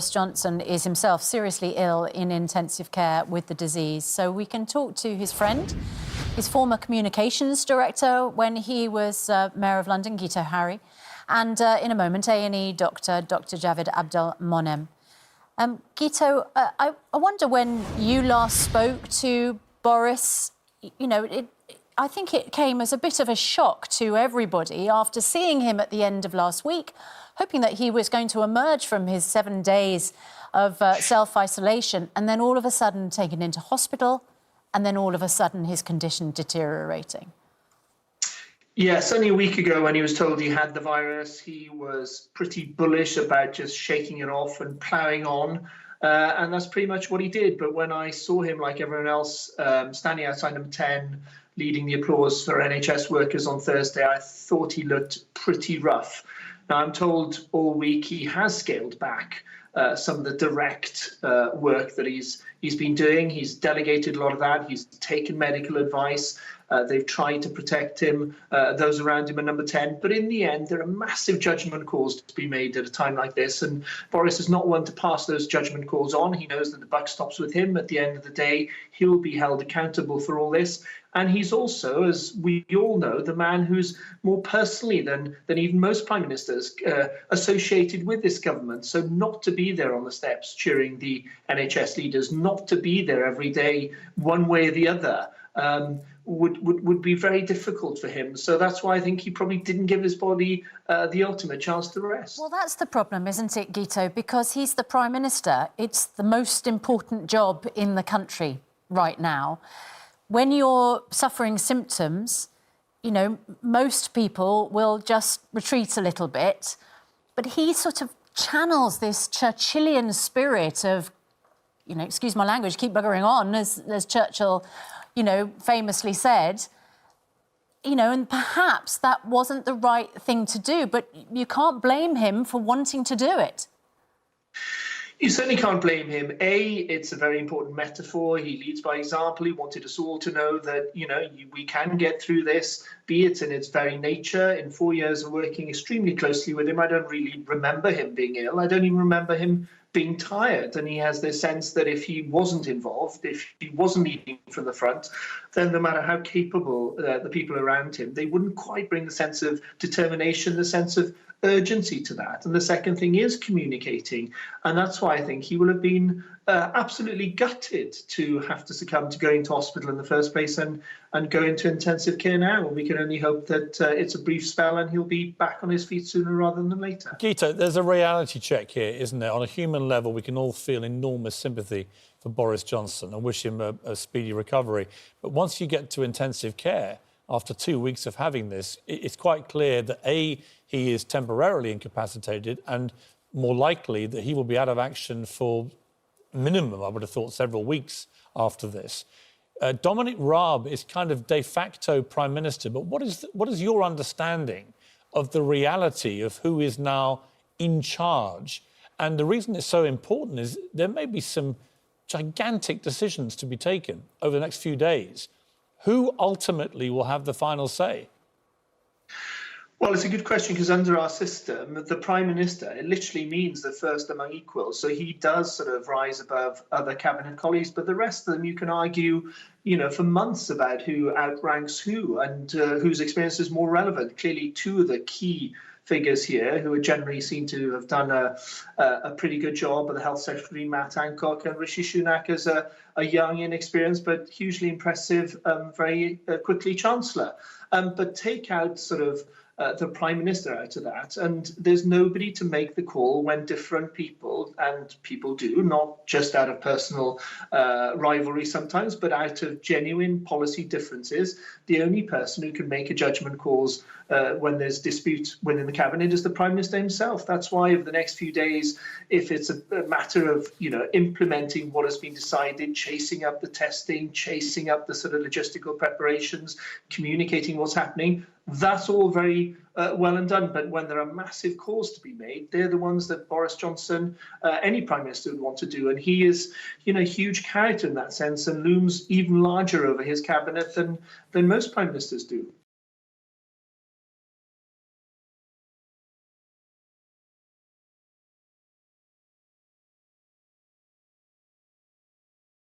Boris Johnson is himself seriously ill in intensive care with the disease. So we can talk to his friend, his former communications director when he was Mayor of London, Guto Harri, and in a moment, A&E doctor, Dr. Javed Abdelmonem. Guto, I wonder when you last spoke to Boris, you know, I think it came as a bit of a shock to everybody after seeing him at the end of last week, hoping that he was going to emerge from his 7 days of self-isolation and then all of a sudden taken into hospital and then all of a sudden his condition deteriorating. Yes, only a week ago when he was told he had the virus, he was pretty bullish about just shaking it off and ploughing on. And that's pretty much what he did. But when I saw him, like everyone else, standing outside number 10, leading the applause for NHS workers on Thursday, I thought he looked pretty rough. Now, I'm told all week he has scaled back some of the direct work that he's been doing. He's delegated a lot of that. He's taken medical advice. They've tried to protect him, those around him at number 10. But in the end, there are massive judgment calls to be made at a time like this. And Boris is not one to pass those judgment calls on. He knows that the buck stops with him. At the end of the day, he'll be held accountable for all this. And he's also, as we all know, the man who's more personally than even most prime ministers associated with this government. So not to be there on the steps cheering the NHS leaders, not to be there every day, one way or the other, would be very difficult for him. So that's why I think he probably didn't give his body the ultimate chance to rest. Well, that's the problem, isn't it, Guto? Because he's the Prime Minister. It's the most important job in the country right now. When you're suffering symptoms, you know, most people will just retreat a little bit. But he sort of channels this Churchillian spirit of, you know, excuse my language, keep buggering on, as Churchill, you know, famously said, you know, and perhaps that wasn't the right thing to do, but you can't blame him for wanting to do it. You certainly can't blame him. It's a very important metaphor. He leads by example. He wanted us all to know that, you know, we can get through this, be it in its very nature. In 4 years of working extremely closely with him, I don't really remember him being ill. I don't even remember him being tired. And he has this sense that if he wasn't involved, if he wasn't leading from the front, then no matter how capable the people around him, they wouldn't quite bring the sense of determination, the sense of urgency to that. And the second thing is communicating. And that's why I think he will have been absolutely gutted to have to succumb to going to hospital in the first place and go into intensive care now. And we can only hope that it's a brief spell and he'll be back on his feet sooner rather than later. Guto, there's a reality check here, isn't there? On a human level, we can all feel enormous sympathy for Boris Johnson and wish him a speedy recovery. But once you get to intensive care, after 2 weeks of having this, it's quite clear that A, he is temporarily incapacitated, and more likely that he will be out of action for minimum, I would have thought, several weeks after this. Dominic Raab is kind of de facto Prime Minister, but what is your understanding of the reality of who is now in charge? And the reason it's so important is there may be some gigantic decisions to be taken over the next few days. Who ultimately will have the final say? Well, it's a good question, because under our system, the Prime Minister, it literally means the first among equals. So he does sort of rise above other cabinet colleagues, but the rest of them, you can argue, you know, for months about who outranks who and whose experience is more relevant. Clearly, two of the key figures here who are generally seen to have done a pretty good job are the Health Secretary, Matt Hancock, and Rishi Sunak as a young, inexperienced, but hugely impressive, very quickly Chancellor. But take out sort of the Prime Minister out of that, and there's nobody to make the call when different people, and people do, not just out of personal rivalry sometimes, but out of genuine policy differences. The only person who can make a judgment calls when there's dispute within the cabinet is the Prime Minister himself. That's why over the next few days, if it's a matter of, you know, implementing what has been decided, chasing up the testing, chasing up the sort of logistical preparations, communicating what's happening, that's all very well and done. But when there are massive calls to be made, they're the ones that Boris Johnson, any Prime Minister, would want to do. And he is, you know, a huge character in that sense and looms even larger over his cabinet than most Prime Ministers do.